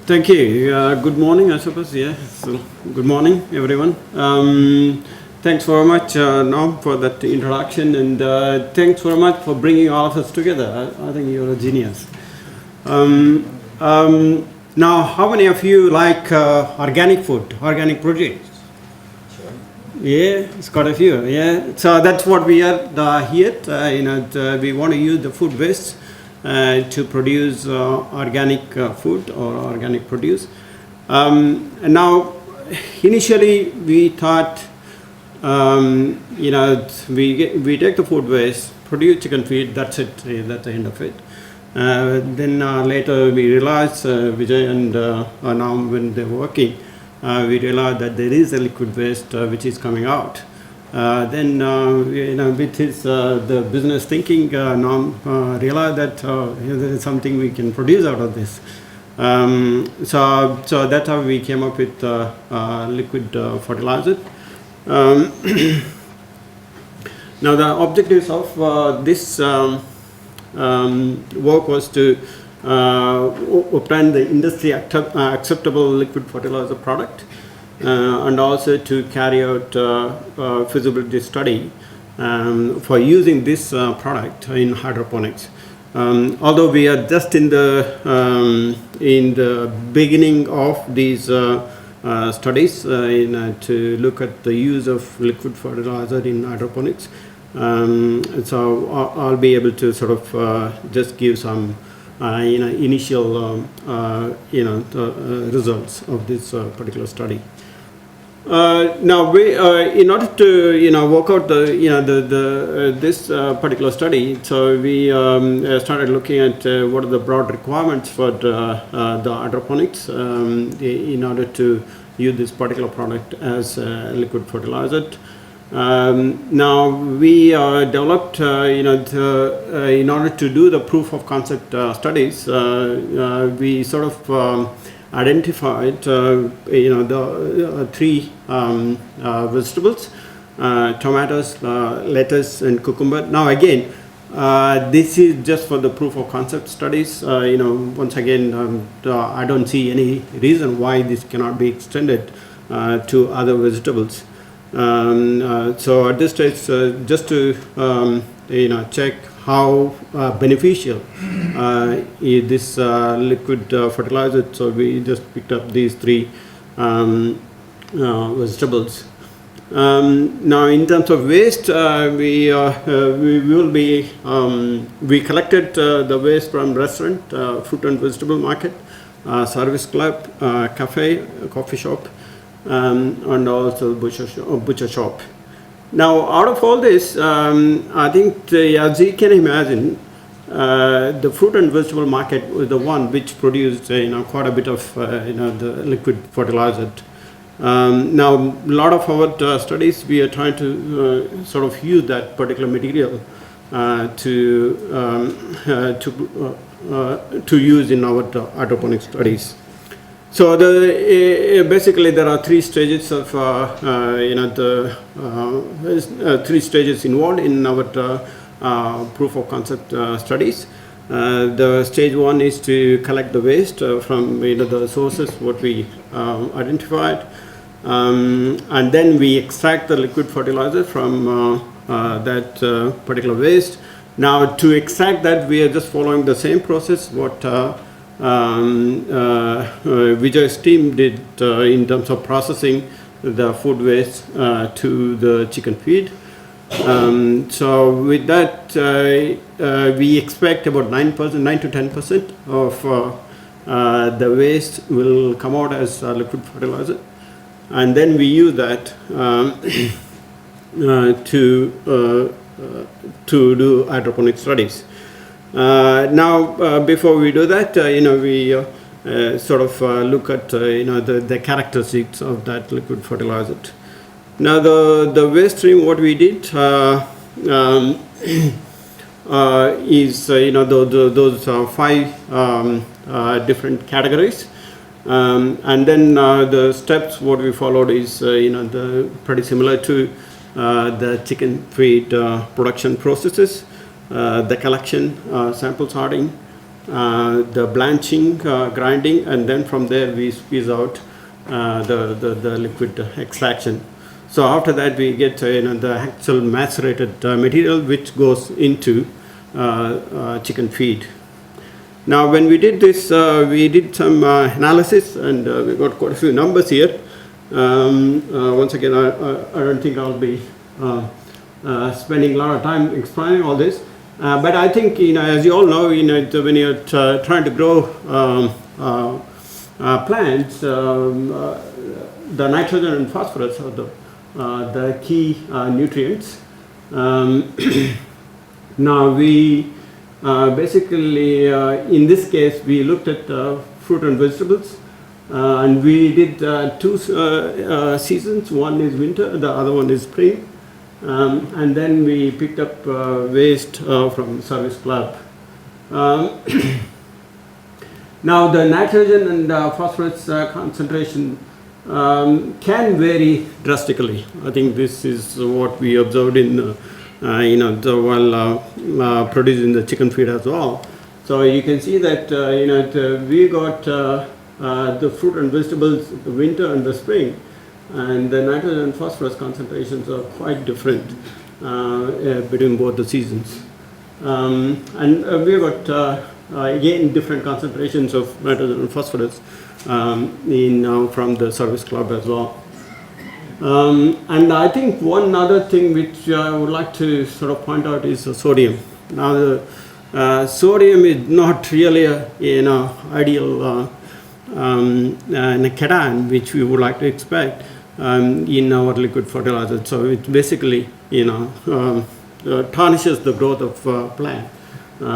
Thank you. Good morning, I suppose. Yeah. So, good morning, everyone. Thanks very much, Norm, for that introduction, and thanks very much for bringing all of us together. I think you're a genius. Now, how many of you like organic food, organic produce? Sure. Yeah, it's quite a few. Yeah. So that's what we are here. We want to use the food waste to produce organic food or organic produce. And now, initially we thought, we take the food waste, produce chicken feed, that's it, that's the end of it. Then later we realized, Vijay and now when they're working, we realized that there is a liquid waste which is coming out. Then with his the business thinking, Norm realized that there is something we can produce out of this. So that's how we came up with liquid fertilizer. Now the objectives of this work was to obtain the industry acceptable liquid fertilizer product. And also to carry out feasibility study for using this product in hydroponics. Although we are just in the beginning of these studies to look at the use of liquid fertilizer in hydroponics, so I'll be able to sort of just give some initial results of this particular study. Now, we, in order to work out this particular study, so we started looking at what are the broad requirements for the hydroponics in order to use this particular product as liquid fertilizer. Now we developed, in order to do the proof of concept studies, we sort of identified, the three vegetables: tomatoes, lettuce, and cucumber. Now again, this is just for the proof of concept studies. Once again, I don't see any reason why this cannot be extended to other vegetables. So at this stage, just to check how beneficial is this liquid fertilizer. So we just picked up these three vegetables. Now, in terms of waste, we will be we collected the waste from restaurant, fruit and vegetable market, service club, cafe, coffee shop, and also butcher shop. Now, out of all this, I think, as you can imagine, the fruit and vegetable market was the one which produced, quite a bit of, the liquid fertilizer. Now, a lot of our studies, we are trying to sort of use that particular material to use in our hydroponic studies. So basically there are three stages of three stages involved in our proof of concept studies. The stage one is to collect the waste from the sources what we identified, and then we extract the liquid fertilizer from that particular waste. Now, to extract that, we are just following the same process what Vijay's team did in terms of processing the food waste to the chicken feed. So with that, we expect about 9 to 10% of the waste will come out as liquid fertilizer, and then we use that to do hydroponic studies. Now, before we do that, we sort of look at the characteristics of that liquid fertilizer. Now, the waste stream, what we did is those 5 different categories, and then the steps what we followed is pretty similar to the chicken feed production processes. The collection, sample sorting, the blanching, grinding, and then from there we squeeze out the liquid extraction. So after that we get the actual macerated material which goes into chicken feed. Now when we did this, we did some analysis, and we got quite a few numbers here. Once again, I don't think I'll be spending a lot of time explaining all this. But I think, as you all know, when you're trying to grow plants, the nitrogen and phosphorus are the key nutrients. Now we basically, in this case, we looked at fruit and vegetables, and we did two seasons. One is winter, the other one is spring. And then we picked up waste from service club. Now the nitrogen and phosphorus concentration can vary drastically. I think this is what we observed in while producing the chicken feed as well. So you can see that we got the fruit and vegetables, the winter and the spring, and the nitrogen and phosphorus concentrations are quite different between both the seasons. And we got again different concentrations of nitrogen and phosphorus from the service club as well. And I think one other thing which I would like to sort of point out is sodium. Now the sodium is not really a ideal cation which we would like to expect in our liquid fertilizer. So it basically tarnishes the growth of plant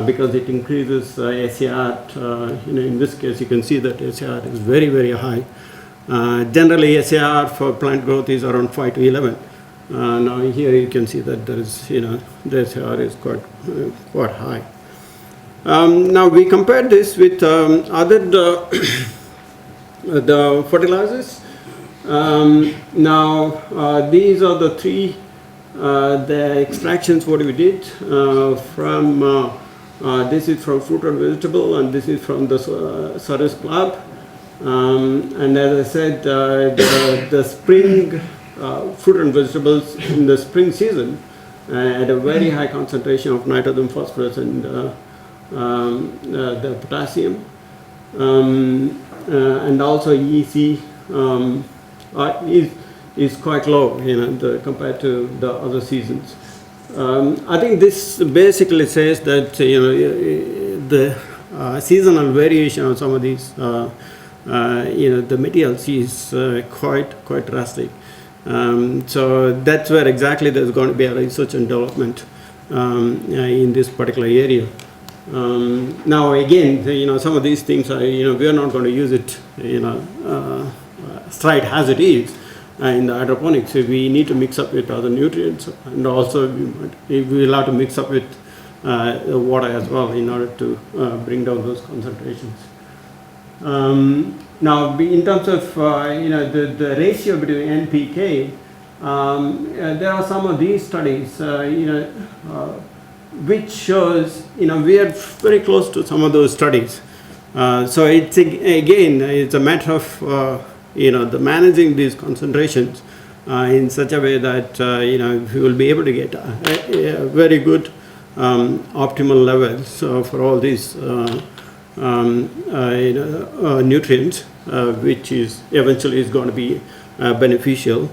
because it increases SAR. In this case you can see that SAR is very, very high. Generally SAR for plant growth is around 5 to 11. Now here you can see that there is the SAR is quite high. Now we compared this with other the fertilizers. Now these are the three the extractions what we did from this is from fruit and vegetable, and this is from the service club. And as I said, the spring fruit and vegetables in the spring season at a very high concentration of nitrogen, phosphorus, and the potassium, and also EC is quite low, compared to the other seasons. I think this basically says that the seasonal variation of some of these the materials is quite drastic. So that's where exactly there's going to be a research and development in this particular area. Now again, some of these things are, we are not going to use it, straight as it is in the hydroponics. We need to mix up with other nutrients, and also we will have to mix up with water as well in order to bring down those concentrations. Now, in terms of the ratio between NPK, there are some of these studies, which shows we are very close to some of those studies. So it's again it's a matter of the managing these concentrations in such a way that we will be able to get a very good optimal levels for all these nutrients, which is eventually is going to be beneficial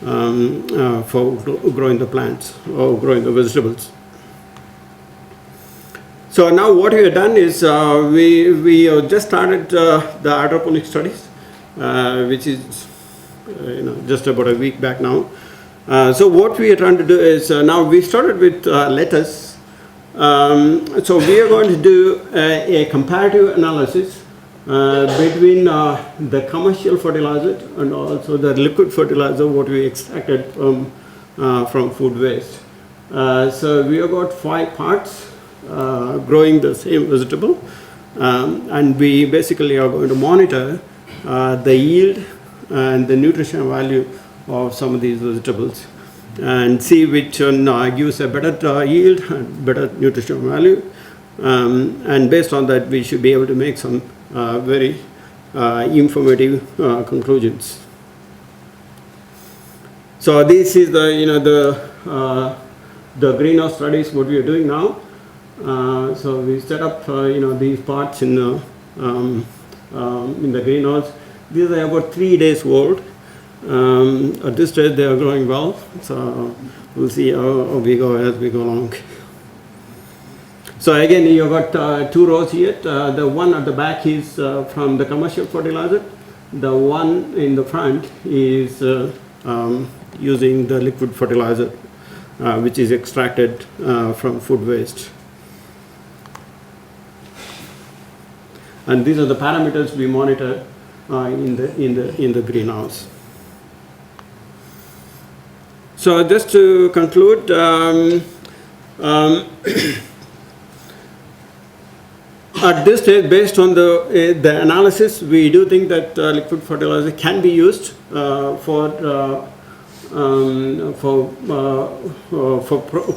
for growing the plants or growing the vegetables. So now what we have done is we just started the hydroponic studies, which is just about a week back now. So what we are trying to do is now we started with lettuce. So we are going to do a comparative analysis between the commercial fertilizer and also the liquid fertilizer what we extracted from food waste. So we have got 5 parts growing the same vegetable, and we basically are going to monitor the yield and the nutrition value of some of these vegetables and see which one gives a better yield and better nutrition value, And based on that, we should be able to make some very informative conclusions. So this is the greenhouse studies what we are doing now. So we set up these parts in the greenhouse. These are about 3 days old. At this stage they are growing well. So we'll see how we go as we go along. So again, you've got 2 rows here. The one at the back is from the commercial fertilizer. The one in the front is using the liquid fertilizer, which is extracted from food waste. And these are the parameters we monitor in the greenhouse. So just to conclude, at this stage, based on the analysis, we do think that liquid fertilizer can be used for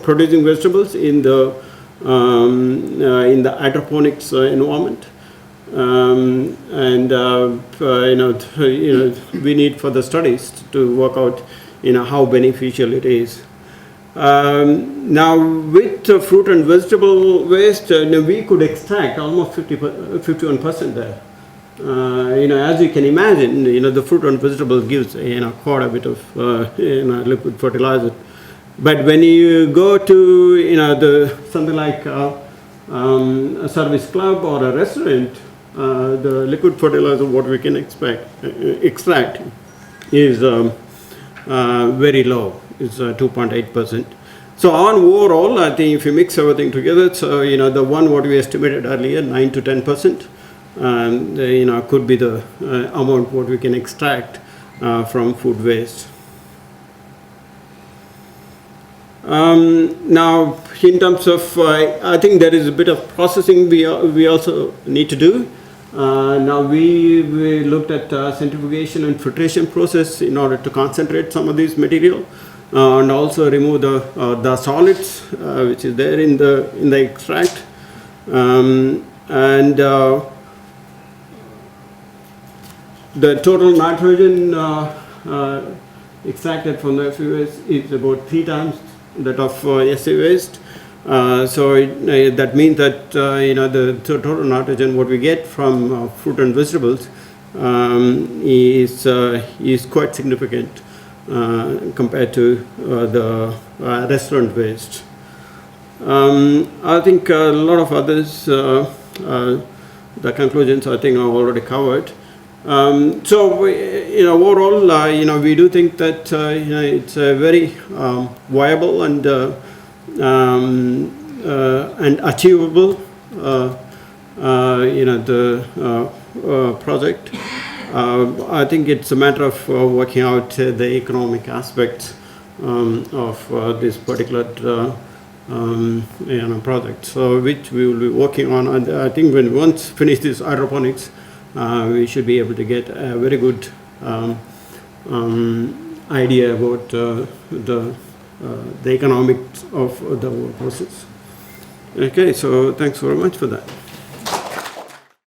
producing vegetables in the hydroponics environment. We need further studies to work out how beneficial it is. Now with fruit and vegetable waste, we could extract almost 51% there. As you can imagine, the fruit and vegetable gives quite a bit of liquid fertilizer. But when you go to something like a service club or a restaurant, the liquid fertilizer what we can extract is very low. It's 2.8%. So on overall, I think if you mix everything together, so the one what we estimated earlier, 9 to 10%, could be the amount what we can extract from food waste. Now, in terms of, I think there is a bit of processing we also need to do. Now we looked at centrifugation and filtration process in order to concentrate some of this material and also remove the solids which is there in the extract. The total nitrogen extracted from the FE waste is about 3 times that of SA waste. That means that the total nitrogen what we get from fruit and vegetables is quite significant compared to the restaurant waste. I think a lot of others, the conclusions I think are already covered. Overall, we do think that it's a very viable and achievable, project. I think it's a matter of working out the economic aspects of this particular project. So which we will be working on. And I think when once finish this hydroponics, we should be able to get a very good idea about the economics of the whole process. Okay, so thanks very much for that.